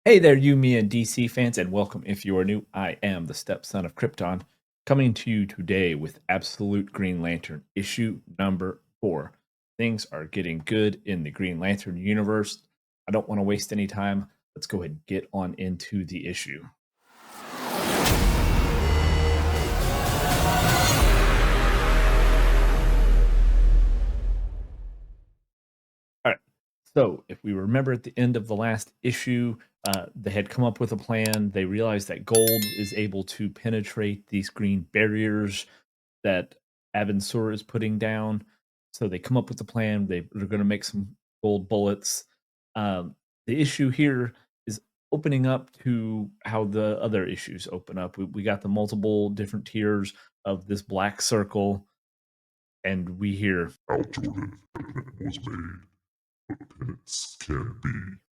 Hey there, you, me, and DC fans, and welcome if you are new. I am the stepson of Krypton, coming to you today with Absolute Green Lantern, issue number 4. Things are getting good in the Green Lantern universe. I don't want to waste any time. Let's go ahead and get on into the issue. All right. So, if we remember at the end of the last issue, they had come up with a plan. They realized that gold is able to penetrate these green barriers that Abin Sur is putting down. So they come up with a plan. They're going to make some gold bullets. The issue here is opening up to how the other issues open up. We got the multiple different tiers of this black circle, and we hear Hal Jordan was made, but penance can be.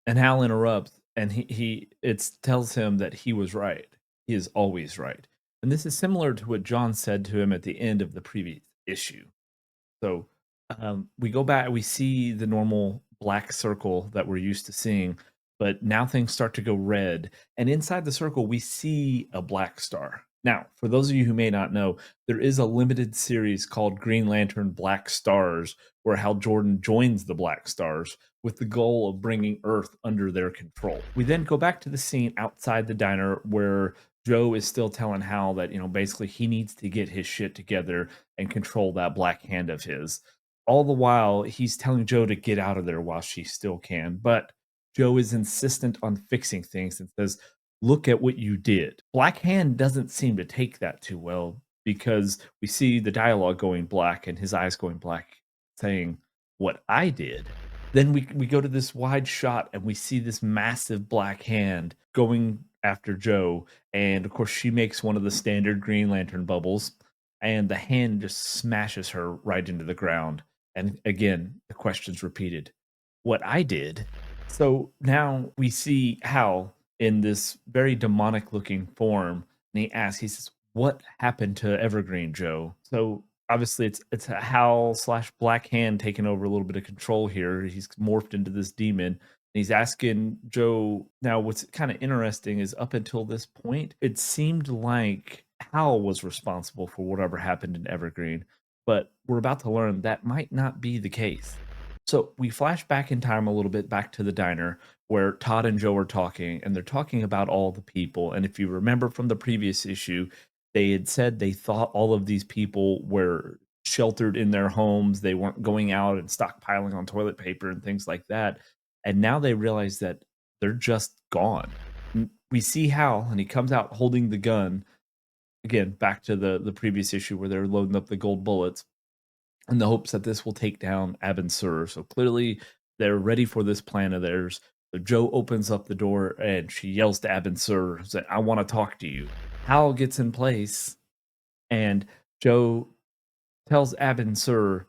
And Hal interrupts, and he it tells him that he was right. He is always right. And this is similar to what John said to him at the end of the previous issue. So we go back, we see the normal black circle that we're used to seeing, but now things start to go red. And inside the circle, we see a black star. Now, for those of you who may not know, there is a limited series called Green Lantern Black Stars, where Hal Jordan joins the Black Stars with the goal of bringing Earth under their control. We then go back to the scene outside the diner where Joe is still telling Hal that, basically he needs to get his shit together and control that black hand of his. All the while, he's telling Joe to get out of there while she still can. But Joe is insistent on fixing things and says, "Look at what you did." Black Hand doesn't seem to take that too well because we see the dialogue going black and his eyes going black, saying, "What I did." Then we go to this wide shot and we see this massive black hand going after Joe. And of course, she makes one of the standard Green Lantern bubbles, and the hand just smashes her right into the ground. And again, the question's repeated, "What I did?" So now we see Hal in this very demonic looking form, and he says, "What happened to Evergreen, Joe?" So obviously it's a Hal slash Black Hand taking over a little bit of control here. He's morphed into this demon. And he's asking Joe. Now, what's kind of interesting is up until this point, it seemed like Hal was responsible for whatever happened in Evergreen, but we're about to learn that might not be the case. So we flash back in time a little bit back to the diner where Todd and Joe are talking, and they're talking about all the people. And if you remember from the previous issue, they had said they thought all of these people were sheltered in their homes. They weren't going out and stockpiling on toilet paper and things like that. And now they realize that they're just gone. We see Hal, and he comes out holding the gun. Again, back to the previous issue where they're loading up the gold bullets in the hopes that this will take down Abin Sur. So clearly they're ready for this plan of theirs. So Joe opens up the door and she yells to Abin Sur, saying, "I want to talk to you." Hal gets in place and Joe tells Abin Sur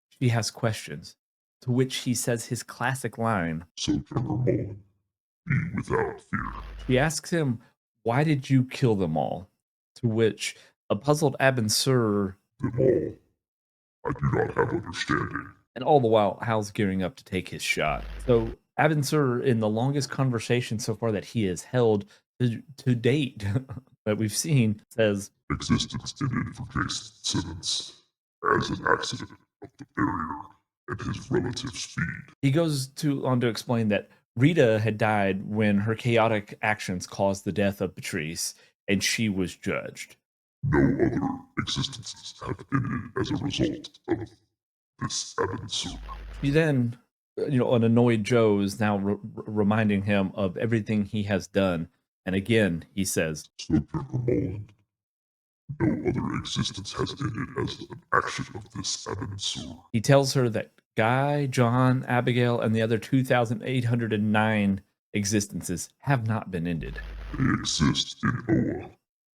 she has questions, to which he says his classic line. So, General Mullen, be without fear. She asks him, "Why did you kill them all?" To which a puzzled Abin Sur, "Them all. I do not have understanding." And all the while, Hal's gearing up to take his shot. So Abin Sur, in the longest conversation so far that he has held to date that we've seen, says, "Existence ended for Jason Simmons as an accident of the barrier and his relative speed." He goes on to explain that Rita had died when her chaotic actions caused the death of Patrice, and she was judged. No other existences have ended as a result of this Abin Sur. He then, an annoyed Joe is now reminding him of everything he has done. And again, he says, "So, General Mullen, no other existence has ended as an action of this Abin Sur." He tells her that Guy, John, Abigail, and the other 2,809 existences have not been ended. "They exist in Oa,"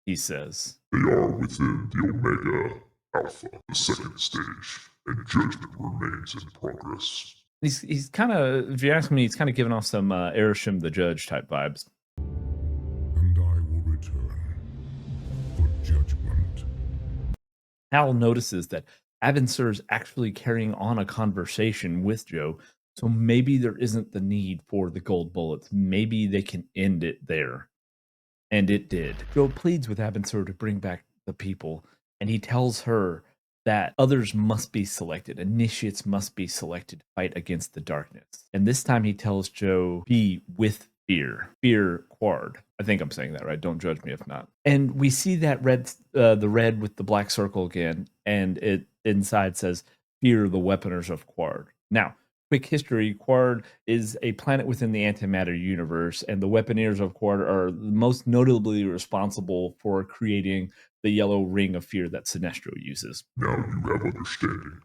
he says. "They are within the Omega Alpha, the second stage, and judgment remains in progress." He's kind of, if you ask me, he's kind of giving off some Erisham the Judge type vibes. "And I will return for judgment." Hal notices that Abin Sur is actually carrying on a conversation with Joe, So maybe there isn't the need for the gold bullets. Maybe they can end it there. And it did. Joe pleads with Abensur to bring back the people, and he tells her that others must be selected, initiates must be selected to fight against the darkness. And this time he tells Joe, be with fear. Fear Quard. I think I'm saying that right. Don't judge me if not. And we see that the red with the black circle again, and it inside says, fear the weaponers of Quard. Now, quick history, Quard is a planet within the antimatter universe, and the Weaponeers of Quard are most notably responsible for creating the yellow ring of fear that Sinestro uses. Now you have understanding.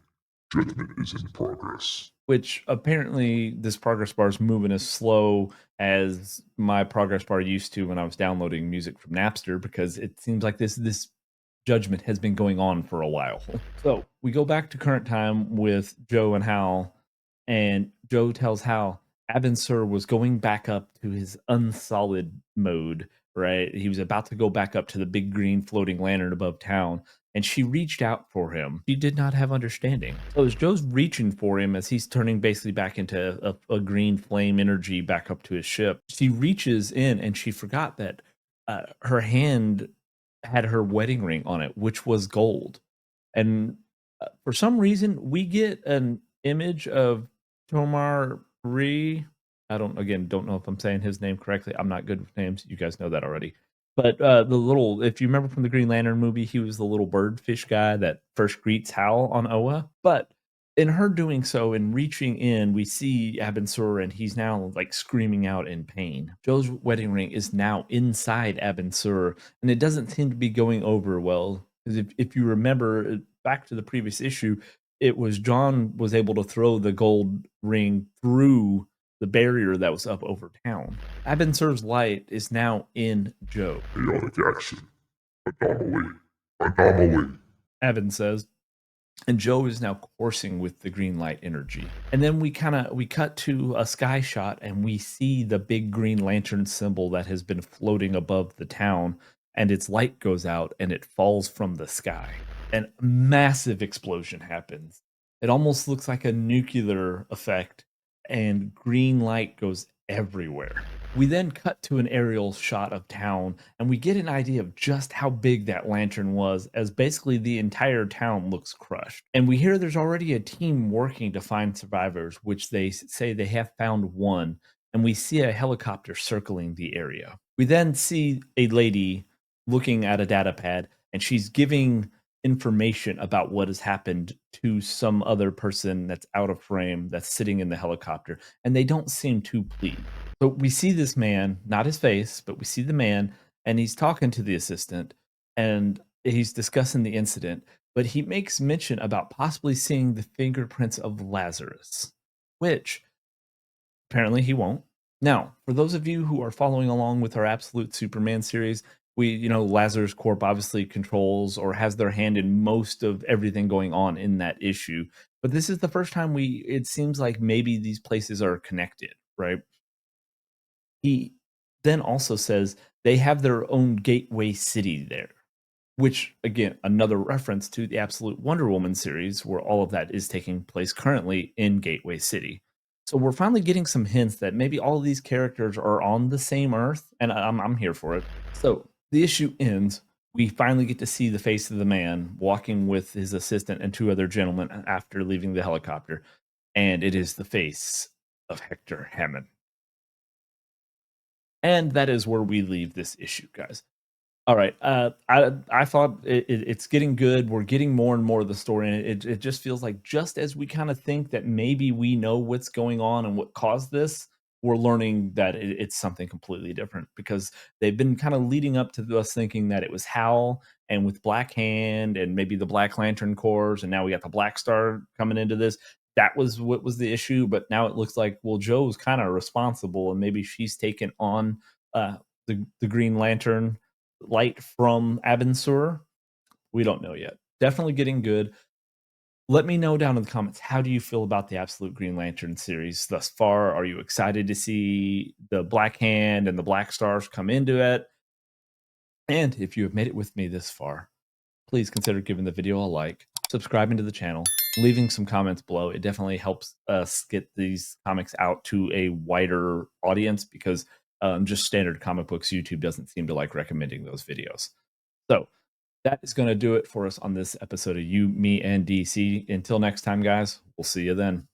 Judgment is in progress. Which apparently this progress bar is moving as slow as my progress bar used to when I was downloading music from Napster, because it seems like this judgment has been going on for a while. So we go back to current time with Joe and Hal, and Joe tells Hal Abensur was going back up to his unsolid mode, right? He was about to go back up to the big green floating lantern above town, and she reached out for him. She did not have understanding. So as Joe's reaching for him, as he's turning basically back into a green flame energy back up to his ship, she reaches in and she forgot that her hand had her wedding ring on it, which was gold. And for some reason, we get an image of Tomar Ree. Don't know if I'm saying his name correctly. I'm not good with names. You guys know that already. But if you remember from the Green Lantern movie, he was the little birdfish guy that first greets Hal on Oa. But in her doing so and reaching in, we see Abensur, and he's now like screaming out in pain. Joe's wedding ring is now inside Abensur, and it doesn't seem to be going over well. Because if you remember back to the previous issue, it was John was able to throw the gold ring through the barrier that was up over town. Abensur's light is now in Joe. Chaotic action. Anomaly. Abin says. And Joe is now coursing with the green light energy. And then we cut to a sky shot, and we see the big green lantern symbol that has been floating above the town, and its light goes out and it falls from the sky. And a massive explosion happens. It almost looks like a nuclear effect, and green light goes everywhere. We then cut to an aerial shot of town, and we get an idea of just how big that lantern was, as basically the entire town looks crushed. And we hear there's already a team working to find survivors, which they say they have found one, and we see a helicopter circling the area. We then see a lady looking at a data pad, and she's giving information about what has happened to some other person that's out of frame that's sitting in the helicopter, and they don't seem too pleased. So we see this man, not his face, but we see the man, and he's talking to the assistant, and he's discussing the incident, but he makes mention about possibly seeing the fingerprints of Lazarus, which apparently he won't. Now, for those of you who are following along with our Absolute Superman series, Lazarus Corp obviously controls or has their hand in most of everything going on in that issue. But this is the first time it seems like maybe these places are connected, right? He then also says they have their own gateway city there, which, again, another reference to the Absolute Wonder Woman series, where all of that is taking place currently in Gateway City. So we're finally getting some hints that maybe all of these characters are on the same Earth, and I'm here for it. So the issue ends. We finally get to see the face of the man walking with his assistant and two other gentlemen after leaving the helicopter, and it is the face of Hector Hammond. And that is where we leave this issue, guys. All right. I thought it's getting good. We're getting more and more of the story, and it just feels like just as we kind of think that maybe we know what's going on and what caused this, we're learning that it's something completely different, because they've been kind of leading up to us thinking that it was Hal and with Black Hand and maybe the Black Lantern Corps, and now we got the Black Star coming into this. That was what was the issue, but now it looks like, well, Joe's kind of responsible, and maybe she's taken on the Green Lantern light from Abensur. We don't know yet. Definitely getting good. Let me know down in the comments, how do you feel about the Absolute Green Lantern series thus far? Are you excited to see the Black Hand and the Black Stars come into it? And if you have made it with me this far, please consider giving the video a like, subscribing to the channel, leaving some comments below. It definitely helps us get these comics out to a wider audience because just standard comic books YouTube doesn't seem to like recommending those videos. So that is going to do it for us on this episode of You, Me, and DC. Until next time, guys, we'll see you then.